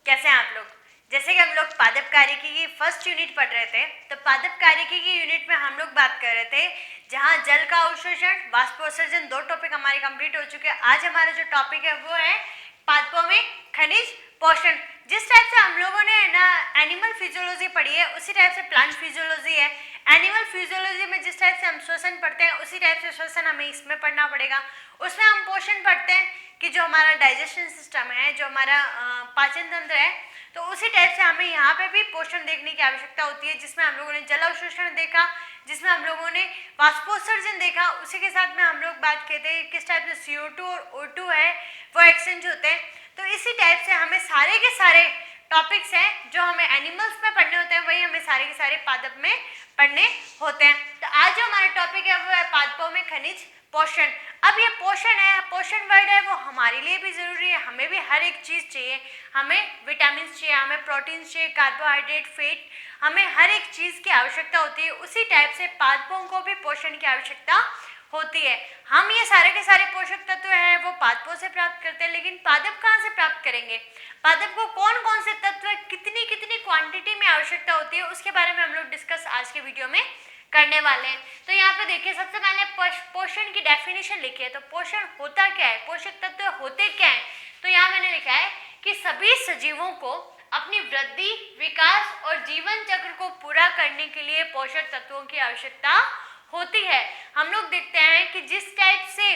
कैसे हैं आप लोग। जैसे कि हम लोग पादप कार्यकी की फर्स्ट यूनिट पढ़ रहे थे, तो पादप कार्यकी की यूनिट में हम लोग बात कर रहे थे जहां जल का अवशोषण, वाष्पोत्सर्जन, दो टॉपिक हमारे कंप्लीट हो चुके हैं। आज हमारा जो टॉपिक है वो है पादपों में खनिज पोषण। जिस टाइप से हम लोगों ने ना एनिमल फिजियोलॉजी पढ़ी है, उसी टाइप से प्लांट फिजियोलॉजी है। एनिमल फिजियोलॉजी में जिस टाइप से हम श्वसन पढ़ते हैं, उसी टाइप से श्वसन हमें इसमें पढ़ना पड़ेगा। उसमें हम पोषण पढ़ते हैं कि जो हमारा डाइजेशन सिस्टम है, जो हमारा पाचन तंत्र है, तो उसी टाइप से हमें यहाँ पे भी पोषण देखने की आवश्यकता होती है, जिसमें हम लोगों ने जल अवशोषण देखा, जिसमें हम लोगों ने वाष्पोत्सर्जन देखा। उसी के साथ में हम लोग बात कहते हैं किस टाइप से CO2 और O2 है वो एक्सचेंज होते हैं। तो इसी टाइप से हमें सारे के सारे टॉपिक्स हैं जो हमें एनिमल्स में पढ़ने होते हैं, वही हमें सारे के सारे पादप में पढ़ने होते हैं। तो आज जो हमारा टॉपिक है वो है पादपों में खनिज पोषण। अब ये पोषण है, पोषण वर्ड है, वो हमारे लिए भी जरूरी है। हमें भी हर एक चीज चाहिए, हमें विटामिन चाहिए, हमें प्रोटीन चाहिए, कार्बोहाइड्रेट, फैट, हमें हर एक चीज की आवश्यकता होती है। उसी टाइप से पादपों को भी पोषण की आवश्यकता होती है। हम ये सारे के सारे पोषक तत्व हैं वो पादपों से प्राप्त करते हैं, लेकिन पादप कहाँ से प्राप्त करेंगे? पादप को कौन कौन से तत्व कितनी कितनी क्वांटिटी में आवश्यकता होती है, उसके बारे में हम लोग डिस्कस आज के वीडियो में करने वाले हैं। तो यहाँ पे देखिए, सबसे पहले पोषण की डेफिनेशन लिखी है। तो पोषण होता क्या है, पोषक तत्व होते क्या है? तो यहाँ मैंने लिखा है कि सभी सजीवों को अपनी वृद्धि, विकास और जीवन चक्र को पूरा करने के लिए पोषक तत्वों की आवश्यकता होती है। हम लोग देखते हैं कि जिस टाइप से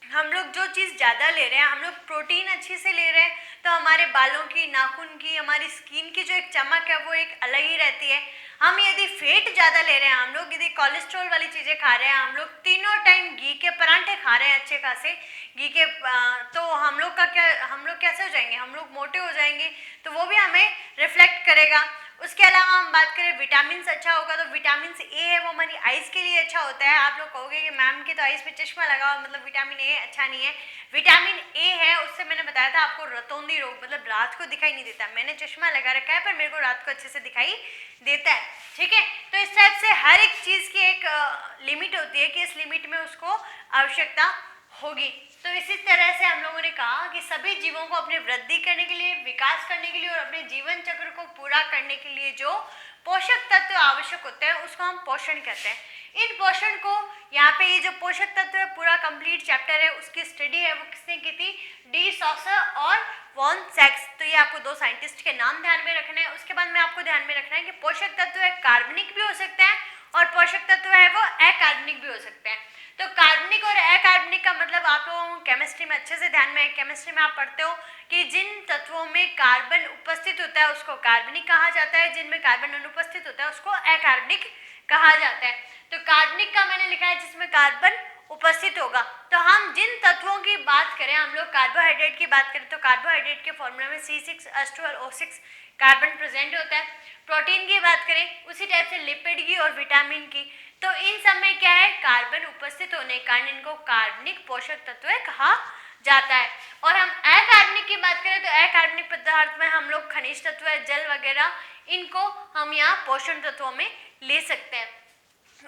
हम लोग जो चीज़ ज़्यादा ले रहे हैं, हम लोग प्रोटीन अच्छे से ले रहे हैं, तो हमारे बालों की, नाखून की, हमारी स्किन की जो एक चमक है वो एक अलग ही रहती है। हम यदि फैट ज़्यादा ले रहे हैं, हम लोग यदि कोलेस्ट्रॉल वाली चीज़ें खा रहे हैं, हम लोग तीनों टाइम घी के परांठे खा रहे हैं अच्छे खासे घी के, तो हम लोग का क्या, हम लोग कैसे हो जाएंगे? हम लोग मोटे हो जाएंगे। तो वो भी हमें रिफ्लेक्ट करेगा। उसके अलावा हम बात करें विटामिन से अच्छा होगा, तो विटामिन ए है वो हमारी आइज़ के लिए अच्छा होता है। आप लोग कहोगे कि मैम की तो आइज़ पे चश्मा लगा हुआ, मतलब विटामिन ए अच्छा नहीं है। विटामिन ए है, उससे मैंने बताया था आपको रतौंधी रोग, मतलब रात को दिखाई नहीं देता। मैंने चश्मा लगा रखा है पर मेरे को रात को अच्छे से दिखाई देता है। ठीक है, तो इस टाइप से हर एक चीज़ की एक लिमिट होती है कि इस लिमिट में उसको आवश्यकता होगी। तो इसी तरह से हम लोगों ने कहा कि सभी जीवों को अपनी वृद्धि करने के लिए, विकास करने के लिए और अपने जीवन चक्र को पूरा करने के लिए जो पोषक तत्व आवश्यक होते हैं उसको हम पोषण कहते हैं। इन पोषण को, यहाँ पे ये जो पोषक तत्व है पूरा कंप्लीट चैप्टर है, उसकी स्टडी है वो किसने की थी? डी सॉसर और वॉन सैक्स। तो ये आपको दो साइंटिस्ट के नाम ध्यान में रखना है। उसके बाद में आपको ध्यान में रखना है कि पोषक तत्व है कार्बनिक भी हो सकते हैं और पोषक तत्व है वो अकार्बनिक भी हो सकते हैं। तो कार्बनिक और अकार्बनिक का मतलब आप लोगों को केमिस्ट्री में अच्छे से ध्यान में है। केमिस्ट्री में आप पढ़ते हो कि जिन तत्वों में कार्बन उपस्थित होता है उसको कार्बनिक कहा जाता है, जिनमें कार्बन अनुपस्थित होता है उसको अकार्बनिक कहा जाता है। तो कार्बनिक का मैंने लिखा है जिसमें कार्बन उपस्थित होगा। तो हम जिन तत्वों की बात करें, हम लोग कार्बोहाइड्रेट की बात करें तो कार्बोहाइड्रेट के फॉर्मूला में C6H12O6 कार्बन प्रेजेंट होता है। प्रोटीन की बात करें उसी टाइप से लिपिड की और विटामिन की, तो इन सब में क्या है? कार्बन उपस्थित होने के कारण इनको कार्बनिक पोषक तत्व कहा जाता है। और हम अकार्बनिक की बात करें तो अकार्बनिक पदार्थ में हम लोग खनिज तत्व, जल वगैरह, इनको हम यहाँ पोषण तत्वों में ले सकते हैं।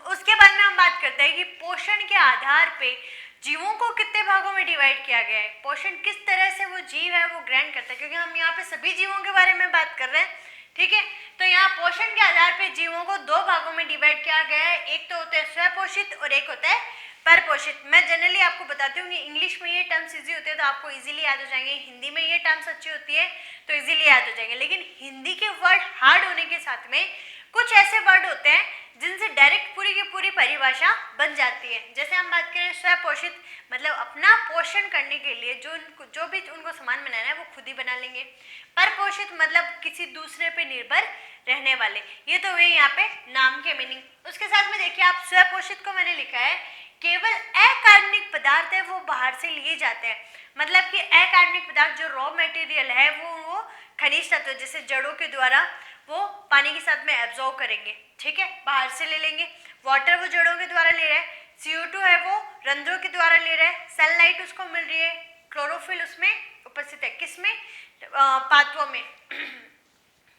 उसके बाद में हम बात करते हैं कि पोषण के आधार पे जीवों को कितने भागों में डिवाइड किया गया है, पोषण किस तरह से वो जीव है वो ग्रहण करता है, क्योंकि हम यहाँ पे सभी जीवों के बारे में बात कर रहे हैं। ठीक है, तो यहाँ पोषण के आधार पे जीवों को दो भागों में डिवाइड किया गया है। एक तो होता है स्वपोषित और एक होता है परपोषित। मैं जनरली आपको बताती हूँ कि इंग्लिश में ये टर्म्स इजी होते हैं तो आपको इजीली याद हो जाएंगे, हिंदी में ये टर्म्स अच्छी होती है तो इजीली याद हो जाएंगे, लेकिन हिंदी के वर्ड हार्ड होने के साथ में कुछ ऐसे वर्ड होते हैं जिनसे डायरेक्ट पूरी की पूरी परिभाषा बन जाती है। जैसे हम बात करें स्वपोषित, मतलब अपना पोषण करने के लिए जो भी उनको सामान बनाना है वो खुद ही बना लेंगे। परपोषित मतलब किसी दूसरे पे निर्भर रहने वाले। ये तो हुए यहाँ पे नाम के मीनिंग। उसके साथ में देखिए, आप स्वपोषित को मैंने लिखा है केवल अकार्बनिक पदार्थ है वो बाहर से लिए जाते हैं। मतलब कि अकार्बनिक पदार्थ जो रॉ मटेरियल है वो खनिज तत्व जैसे जड़ों के द्वारा वो पानी के साथ में एब्जॉर्ब करेंगे। ठीक है, बाहर से ले लेंगे। वाटर वो जड़ों के द्वारा ले रहे हैं, CO2 है वो रंध्रों के द्वारा ले रहे हैं, सनलाइट उसको मिल रही है, क्लोरोफिल उसमें उपस्थित है, किसमें? पादपों में।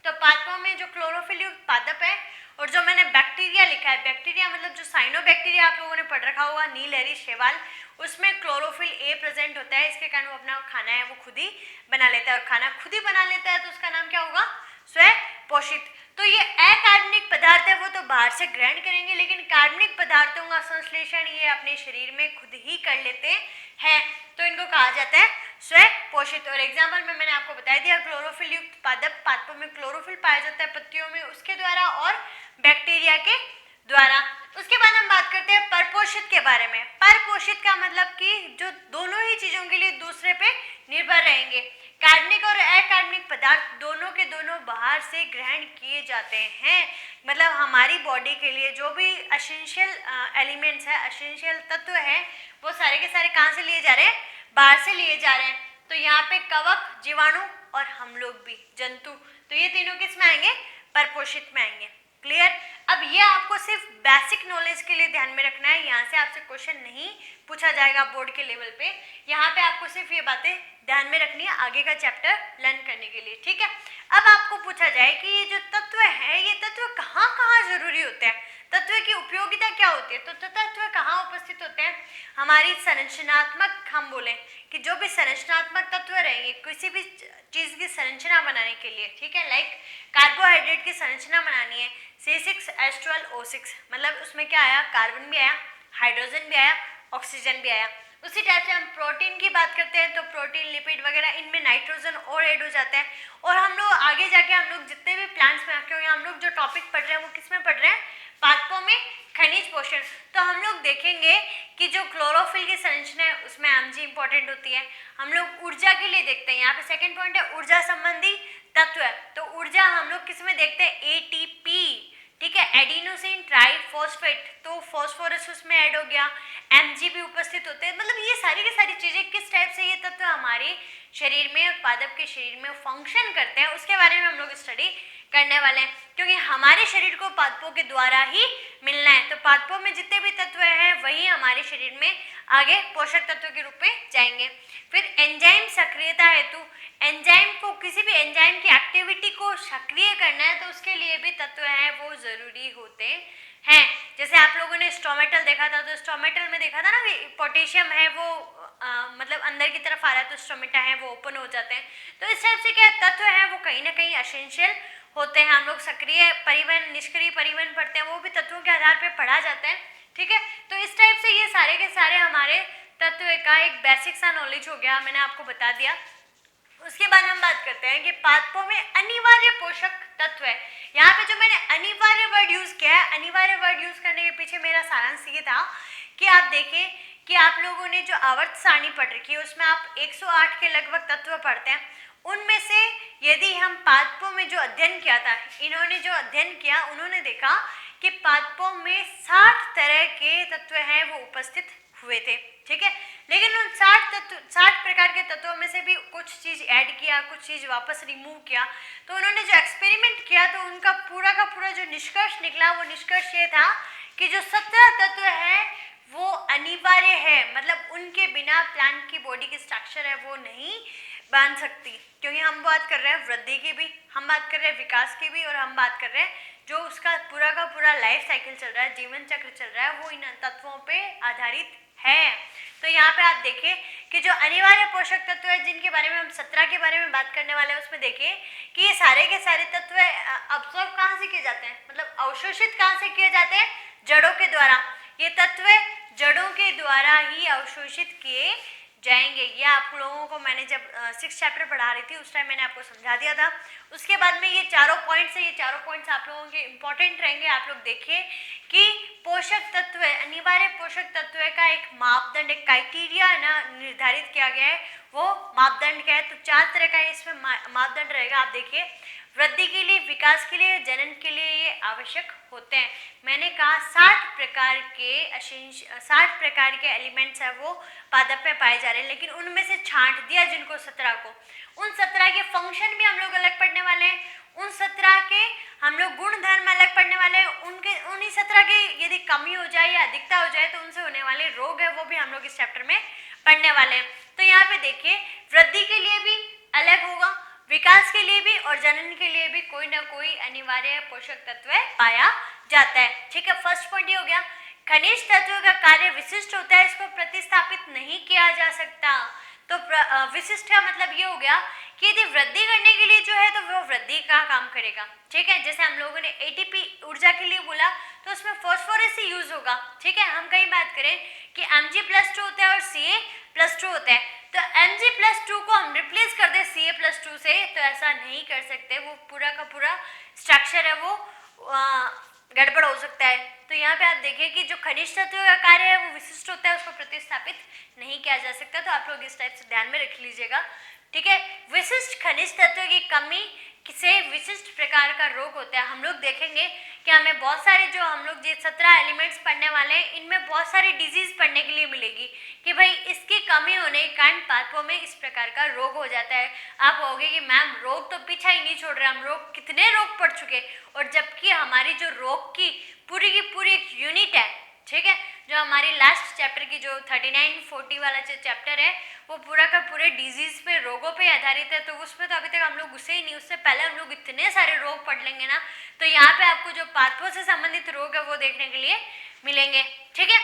तो पादपों में जो क्लोरोफिल युक्त पादप है, और जो मैंने बैक्टीरिया लिखा है, बैक्टीरिया मतलब जो साइनोबैक्टीरिया आप लोगों ने पढ़ रखा होगा, नीलहरी शैवाल, उसमें क्लोरोफिल ए प्रेजेंट होता है, इसके कारण वो अपना खाना है वो खुद ही बना लेता है, और खाना खुद ही बना लेता है तो उसका नाम क्या होगा, स्वयं पोषित। तो ये अकार्बनिक पदार्थ है वो तो बाहर से ग्रहण करेंगे, लेकिन कार्बनिक पदार्थों का संश्लेषण ये अपने शरीर में खुद ही कर लेते हैं, तो इनको कहा जाता है स्वयं पोषित। और एग्जाम्पल में मैंने आपको बता दिया, क्लोरोफिल युक्त पादप, पादपों में क्लोरोफिल पाया जाता है पत्तियों में, उसके द्वारा और बैक्टीरिया के द्वारा। उसके बाद हम बात करते हैं परपोषित के बारे में। परपोषित का मतलब कि जो दोनों ही चीजों के लिए दूसरे पे निर्भर रहेंगे। कार्बनिक और अकार्बनिक पदार्थ दोनों के दोनों बाहर से ग्रहण किए जाते हैं, मतलब हमारी बॉडी के लिए जो भी एसेंशियल एलिमेंट्स है, एसेंशियल तत्व है, वो सारे के सारे कहाँ से लिए जा रहे हैं, बाहर से लिए जा रहे हैं। तो यहाँ पे कवक, जीवाणु और हम लोग भी जंतु, तो ये तीनों किस में आएंगे, परपोषित में आएंगे। क्लियर। अब ये आपको सिर्फ बेसिक नॉलेज के लिए ध्यान में रखना है, यहाँ से आपसे क्वेश्चन नहीं पूछा जाएगा बोर्ड के लेवल पे, यहाँ पे आपको सिर्फ ये बातें ध्यान में रखनी है आगे का चैप्टर लर्न करने के लिए, ठीक है। अब आपको पूछा जाए कि ये जो तत्व है, ये तत्व कहाँ कहाँ जरूरी होते हैं, तत्व की उपयोगिता क्या होती है, तो तत्व कहाँ उपस्थित होते हैं, हमारी संरचनात्मक, हम बोले कि जो भी संरचनात्मक तत्व रहेंगे किसी भी चीज की संरचना बनाने के लिए, ठीक है, लाइक कार्बोहाइड्रेट की संरचना बनानी है, C6H12O6, मतलब उसमें क्या आया, कार्बन भी आया, हाइड्रोजन भी आया, ऑक्सीजन भी आया। उसी टाइप से हम प्रोटीन की बात करते हैं तो प्रोटीन, लिपिड वगैरह, इनमें नाइट्रोजन और ऐड हो जाता है। और हम लोग आगे जाके हम लोग जितने भी प्लांट्स में आके हम लोग जो टॉपिक पढ़ रहे हैं वो किस में पढ़ रहे हैं, पादपों में खनिज पोषण। तो हम लोग देखेंगे कि जो क्लोरोफिल की संरचना है उसमें Mg इंपॉर्टेंट होती है। हम लोग ऊर्जा के लिए देखते हैं, यहाँ पे सेकंड पॉइंट है ऊर्जा संबंधी तत्व है, तो ऊर्जा हम लोग किस में देखते हैं, ATP, ठीक है, एडिनोसिन ट्राइफॉस्फेट, तो फॉस्फोरस उसमें ऐड हो गया, Mg भी उपस्थित होते हैं। मतलब ये सारी की सारी चीजें किस टाइप से ये तत्व हमारे शरीर में और पादप के शरीर में फंक्शन करते हैं, उसके बारे में हम लोग स्टडी करने वाले हैं, क्योंकि हमारे शरीर को पादपों के द्वारा ही मिलना है। तो पादपों में जितने भी तत्व हैं वही हमारे शरीर में आगे पोषक तत्व के रूप में जाएंगे। फिर एंजाइम सक्रियता हेतु, एंजाइम को, किसी भी एंजाइम की एक्टिविटी को सक्रिय करना है तो उसके लिए भी तत्व हैं वो जरूरी होते हैं। जैसे आप लोगों ने स्टोमेटल देखा था, तो स्टोमेटल में देखा था ना कि पोटेशियम है वो मतलब अंदर की तरफ आ रहा है तो स्टोमेटा है वो ओपन हो जाते हैं। तो इस टाइप से क्या तत्व है वो कहीं ना कहीं एसेंशियल होते हैं। हम लोग सक्रिय परिवहन, निष्क्रिय परिवहन पढ़ते हैं, वो भी तत्वों के आधार पर पढ़ा जाता है, ठीक है। तो इस टाइप से ये सारे के सारे हमारे तत्व का एक बेसिक सा नॉलेज हो गया, मैंने आपको बता दिया। उसके बाद हम बात करते हैं कि पादपों में अनिवार्य पोषक तत्व है। यहाँ पे जो मैंने अनिवार्य वर्ड यूज किया है, अनिवार्य वर्ड यूज करने के पीछे मेरा सारांश ये था कि आप देखें कि आप लोगों ने जो आवर्त सारणी पढ़ रखी है उसमें आप 108 के लगभग तत्व पढ़ते हैं। उनमें से यदि हम पादपों में जो अध्ययन किया था, इन्होंने जो अध्ययन किया उन्होंने देखा कि पादपों में 60 तरह के तत्व हैं वो उपस्थित हुए थे, ठीक है। लेकिन उन 60 प्रकार के तत्वों में से भी कुछ चीज ऐड किया, कुछ चीज वापस रिमूव किया। तो उन्होंने जो एक्सपेरिमेंट किया तो उनका पूरा का पूरा जो निष्कर्ष निकला वो निष्कर्ष ये था कि जो 17 तत्व है वो अनिवार्य है, मतलब उनके बिना प्लांट की बॉडी की स्ट्रक्चर है वो नहीं बन सकती। क्योंकि हम बात कर रहे हैं वृद्धि की भी, हम बात कर रहे हैं विकास की भी, और हम बात कर रहे हैं जो उसका पूरा का पूरा लाइफ साइकिल चल रहा है, जीवन चक्र चल रहा है, वो इन तत्वों पे आधारित है। तो यहाँ पे आप देखिए कि जो अनिवार्य पोषक तत्व है जिनके बारे में हम 17 के बारे में बात करने वाले हैं, उसमें देखिए कि ये सारे के सारे तत्व अब्सॉर्ब कहाँ से किए जाते हैं, मतलब अवशोषित कहाँ से किए जाते हैं, जड़ों के द्वारा। ये तत्व जड़ों के द्वारा ही अवशोषित किए जाएंगे। ये आप लोगों को मैंने जब 6th चैप्टर पढ़ा रही थी उस टाइम मैंने आपको समझा दिया था। उसके बाद में ये चारों पॉइंट्स है, ये चारों पॉइंट्स आप लोगों के इंपॉर्टेंट रहेंगे। आप लोग देखिए कि पोषक तत्व, अनिवार्य पोषक तत्व का एक मापदंड, एक क्राइटेरिया ना निर्धारित किया गया है। वो मापदंड क्या है, तो 4 तरह का इसमें मापदंड रहेगा। आप देखिए, वृद्धि के लिए, विकास के लिए, जनन के लिए ये आवश्यक होते हैं। मैंने कहा 60 प्रकार के एलिमेंट्स है वो पादप में पाए जा रहे हैं, लेकिन उनमें से छांट दिया जिनको 17 को, उन 17 के फंक्शन भी हम लोग अलग पढ़ने वाले हैं, उन 17 के हम लोग गुण धर्म अलग पढ़ने वाले हैं। उनके उन्हीं 17 की यदि कमी हो जाए या अधिकता हो जाए तो उनसे होने वाले रोग है वो भी हम लोग इस चैप्टर में पढ़ने वाले हैं। तो यहाँ पे देखिए, वृद्धि के लिए भी अलग होगा, विकास के लिए भी और जनन के लिए भी कोई ना कोई अनिवार्य पोषक तत्व पाया जाता है, ठीक है। फर्स्ट पॉइंट ये हो गया खनिज तत्व का कार्य विशिष्ट होता है, इसको प्रतिस्थापित नहीं किया जा सकता। तो विशिष्ट का मतलब ये हो गया कि यदि वृद्धि करने के लिए जो है तो वो वृद्धि का काम करेगा, ठीक है। जैसे हम लोगों ने एटीपी ऊर्जा के लिए बोला तो उसमें फास्फोरस ही यूज होगा, ठीक है। हम कहीं बात करें कि Mg+2 होता है और Ca+2 होता है, तो Mg+2 को हम रिप्लेस कर दे Ca+2 से, तो ऐसा नहीं कर सकते, वो पूरा का पूरा स्ट्रक्चर है वो गड़बड़ हो सकता है। तो यहाँ पे आप देखिए कि जो खनिज तत्व का कार्य है वो विशिष्ट होता है, उसको प्रतिस्थापित नहीं किया जा सकता। तो आप लोग इस टाइप से ध्यान में रख लीजिएगा, ठीक है। विशिष्ट खनिज तत्व की कमी से विशिष्ट प्रकार का रोग होता है। हम लोग देखेंगे कि हमें बहुत सारे जो हम लोग ये 17 एलिमेंट्स पढ़ने वाले हैं, इनमें बहुत सारी डिजीज पढ़ने के लिए मिलेगी कि भाई इसकी कमी होने के कारण पादपों में इस प्रकार का रोग हो जाता है। आप कहोगे कि मैम रोग तो पीछा ही नहीं छोड़ रहे, हम रोग कितने रोग पढ़ चुके, और जबकि हमारी जो रोग की पूरी एक यूनिट है, ठीक है, जो हमारी लास्ट चैप्टर की जो 39-40 वाला जो चैप्टर है वो पूरा का पूरे डिजीज पे, रोगों पे आधारित है। तो उसमें तो अभी तक हम लोग घुसे ही नहीं, उससे पहले हम लोग इतने सारे रोग पढ़ लेंगे ना, तो यहाँ पे आपको जो पादपों से संबंधित रोग है वो देखने के लिए मिलेंगे, ठीक है।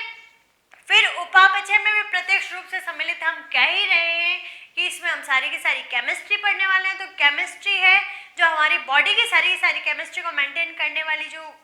फिर उपापचय में भी प्रत्यक्ष रूप से सम्मिलित, हम कह ही रहे हैं कि इसमें हम सारी की सारी केमिस्ट्री पढ़ने वाले हैं। तो केमिस्ट्री है जो हमारी बॉडी की सारी केमिस्ट्री को मेंटेन करने वाली जो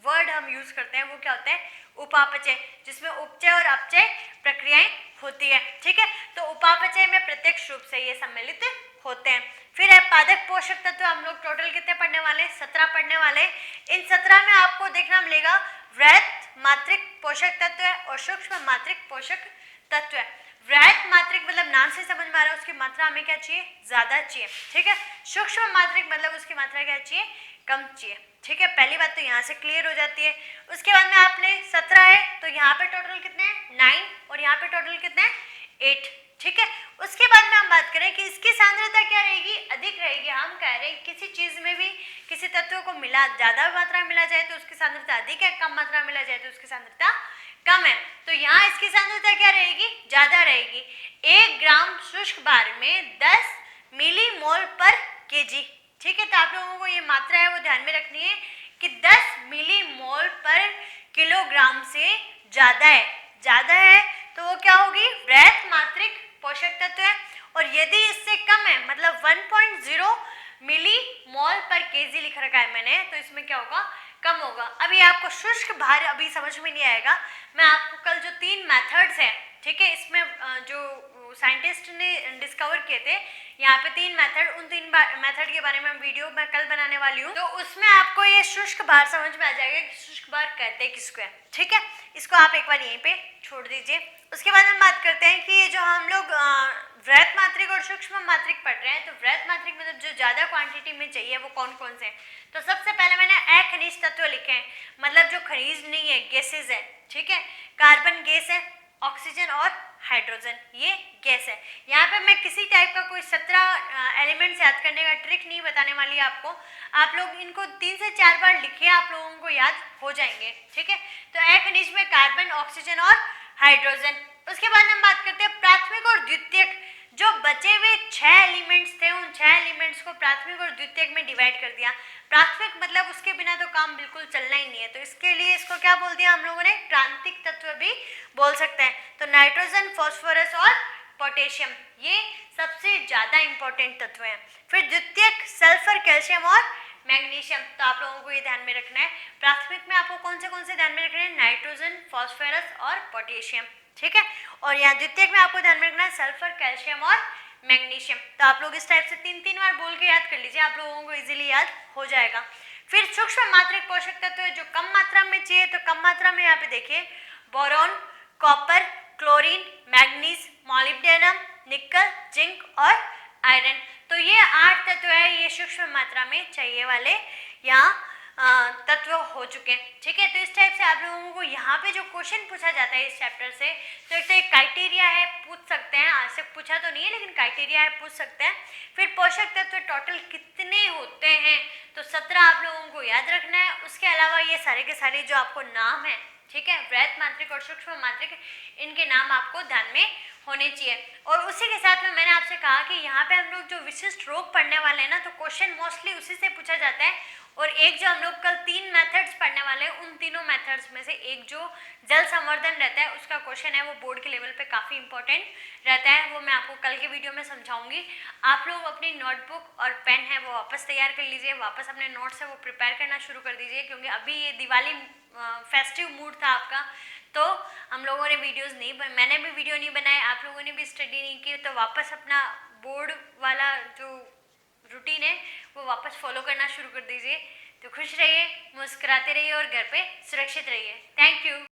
वर्ड हम यूज करते हैं वो क्या होता है, उपापचय, जिसमें उपचय और अपचय प्रक्रियाएं होती है, ठीक है। तो उपापचय में प्रत्यक्ष रूप से ये सम्मिलित होते हैं। फिर है पादप पोषक तत्व, हम लोग टोटल कितने पढ़ने वाले हैं, 17 पढ़ने वाले हैं। इन 17 में आपको देखना मिलेगा वृहत मात्रिक पोषक तत्व है और सूक्ष्म मात्रिक पोषक तत्व है। वृहत मात्रिक मतलब नाम से समझ में आ रहा है, उसकी मात्रा हमें क्या चाहिए, ज्यादा चाहिए, ठीक है। सूक्ष्म मात्रिक मतलब उसकी मात्रा क्या चाहिए, कम चाहिए, ठीक है। पहली बात तो यहाँ से क्लियर हो जाती है। उसके बाद में आपने 17 है तो यहाँ पे टोटल कितने हैं, 9, और यहाँ पे टोटल कितने हैं, 8, ठीक है। उसके बाद में हम बात करें कि इसकी सांद्रता क्या रहेगी, अधिक रहेगी। हम कह रहे हैं किसी चीज में भी किसी तत्व को मिला ज्यादा मात्रा में मिला जाए तो उसकी सांद्रता अधिक है, कम मात्रा में मिला जाए तो उसकी सांद्रता कम है। तो यहाँ इसकी सांद्रता क्या रहेगी, ज्यादा रहेगी। 1 ग्राम शुष्क भार में 10 मिलीमोल पर केजी, ठीक है। तो आप लोगों को ये मात्रा है वो ध्यान में रखनी है कि 10 मिलीमोल पर किलोग्राम से ज्यादा है तो वो क्या होगी, वृहत मात्रिक पोषक तत्व है। और यदि इससे कम है मतलब 1.0 मिलीमोल पर केजी लिख रखा है मैंने, तो इसमें क्या होगा, कम होगा। अभी आपको शुष्क भार अभी समझ में नहीं आएगा, मैं आपको कल जो 3 मेथड्स हैं, ठीक है, इसमें जो साइंटिस्ट ने डिस्कवर किए थे यहाँ पे 3 मेथड, उन 3 मेथड के बारे में वीडियो मैं कल बनाने वाली हूँ। तो उसमें आपको ये शुष्क भार समझ में आ जाएगा कि शुष्क भार कहते हैं किसको है, ठीक है। इसको आप एक बार यहीं पे छोड़ दीजिए। उसके बाद हम बात करते हैं कि ये जो हम लोग वृहत मात्रिक और सूक्ष्म मात्रिक पढ़ रहे हैं, तो वृहत मात्रिक मतलब जो ज्यादा क्वांटिटी में चाहिए वो कौन कौन से हैं। तो सबसे पहले मैंने अखनिज तत्व लिखे हैं, मतलब जो खनिज नहीं है, गैसेज है, ठीक है। कार्बन गैस है, ऑक्सीजन और हाइड्रोजन ये गैस है। यहाँ पे मैं किसी टाइप का कोई 17 एलिमेंट्स याद करने का ट्रिक नहीं बताने वाली आपको, आप लोग इनको 3 से 4 बार लिखिए, आप लोगों को याद हो जाएंगे, ठीक है। तो अखनिज में कार्बन, ऑक्सीजन और हाइड्रोजन। उसके बाद हम बात करते हैं प्राथमिक और द्वितीयक, जो बचे हुए 6 एलिमेंट्स थे उन 6 एलिमेंट्स को प्राथमिक और द्वितीयक में डिवाइड कर दिया। प्राथमिक मतलब उसके बिना तो काम बिल्कुल चलना ही नहीं है, तो इसके लिए इसको क्या बोल दिया हम लोगों ने, क्रांतिक तत्व भी बोल सकते हैं। तो नाइट्रोजन, फास्फोरस और पोटेशियम ये सबसे ज्यादा इंपॉर्टेंट तत्व हैं। फिर द्वितीयक सल्फर, कैल्शियम और मैग्नीशियम। तो आप लोगों को ये ध्यान में रखना है, प्राथमिक में आपको कौन से ध्यान में रखना है, नाइट्रोजन, फास्फोरस और पोटेशियम, ठीक है। और यहाँ द्वितीयक में आपको ध्यान में रखना है सल्फर, कैल्शियम और मैग्नीशियम। तो आप लोग इस टाइप से 3-3 बार बोल के याद कर लीजिए, आप लोगों को इजीली याद हो जाएगा। फिर सूक्ष्म मात्रिक पोषक तत्व है जो कम मात्रा में चाहिए, तो कम मात्रा में यहाँ पे देखिए boron, copper, chlorine, manganese, molybdenum, निकल, जिंक और आयरन। तो ये 8 तत्व है, ये सूक्ष्म मात्रा में चाहिए वाले यहाँ तत्व हो चुके हैं, ठीक है। तो इस टाइप से आप लोगों को यहाँ पे जो क्वेश्चन पूछा जाता है इस चैप्टर से, तो एक तो एक क्राइटेरिया है, पूछ सकते हैं, आज से पूछा तो नहीं है लेकिन क्राइटेरिया है, पूछ सकते हैं। फिर पोषक तत्व टोटल कितने होते हैं, तो 17 आप लोगों को याद रखना है। उसके अलावा ये सारे के सारे जो आपको नाम है, ठीक है, वृहत मात्रिक और सूक्ष्म मात्रिक, इनके नाम आपको ध्यान में होने चाहिए। और उसी के साथ में मैंने आपसे कहा कि यहाँ पे हम लोग जो विशिष्ट रोग पढ़ने वाले हैं ना, तो क्वेश्चन मोस्टली उसी से पूछा जाता है, और एक जो हम लोग कल 3 मेथड्स पढ़ने वाले हैं, उन तीनों मेथड्स में से एक जो जल संवर्धन रहता है उसका क्वेश्चन है, वो बोर्ड के लेवल पे काफ़ी इंपॉर्टेंट रहता है, वो मैं आपको कल के वीडियो में समझाऊंगी। आप लोग अपनी नोटबुक और पेन है वो वापस तैयार कर लीजिए, वापस अपने नोट्स है वो प्रिपेयर करना शुरू कर दीजिए, क्योंकि अभी ये दिवाली फेस्टिव मूड था आपका, तो हम लोगों ने वीडियोस नहीं मैंने भी वीडियो नहीं बनाए, आप लोगों ने भी स्टडी नहीं की, तो वापस अपना बोर्ड वाला जो रूटीन है वो वापस फॉलो करना शुरू कर दीजिए। तो खुश रहिए, मुस्कुराते रहिए और घर पे सुरक्षित रहिए। Thank you.